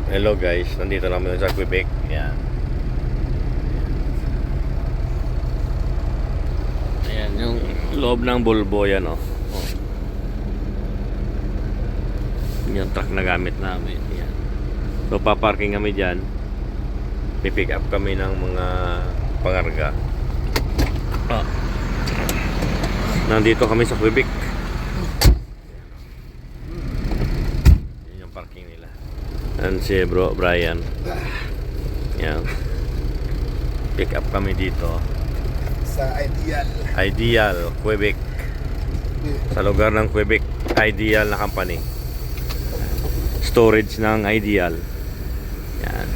Hello guys, nandito namin sa Quebec. Yan. Ayan yung loob ng Volvo yan oh. Yung truck na gamit namin. Yan. So paparking kami dyan. Pipick up kami ng mga pangarga. Nandito kami sa Quebec. Yan yung parking nila. And si bro Brian. Yan. Pick up kami dito sa Ideal Quebec. Sa lugar ng Quebec, Ideal na company. Storage ng Ideal. Yan.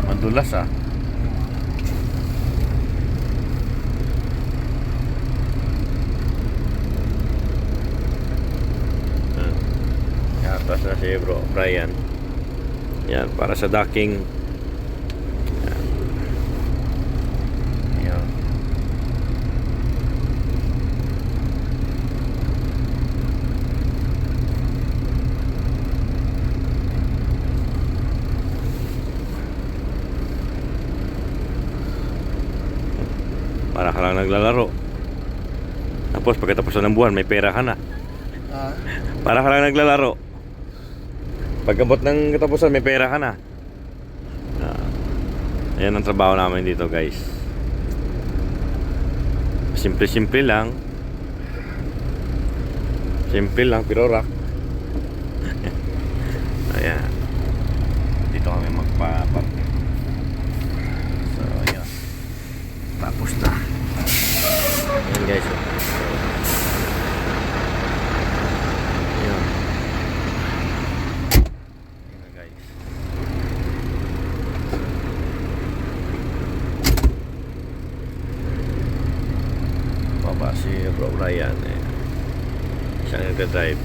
Madulas ah. Atas na si bro Brian. Yan, para sa docking. Yan. Yan. Para ka lang naglalaro. Tapos pagkatapos ng buwan may pera ka na. Para ka lang naglalaro. Pagkabot ng katapusan may pera ka na. Ayan ang trabaho namin dito guys. Simple lang. Simple lang pero rock. Ayan. Dito kami magpa-parking. So ayan. Tapos na. Ayan guys. Ayan. Si bro Brian siya nagdadrive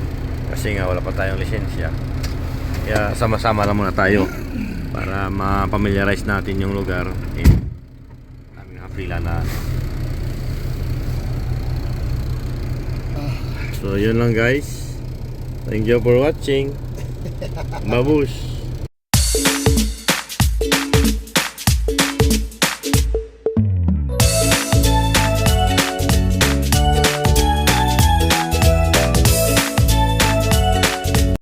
kasi nga wala pa tayong lisensya, kaya sama-sama lang muna tayo para ma-familiarize natin yung lugar namin nakapila na. So yun lang guys, thank you for watching. Babush.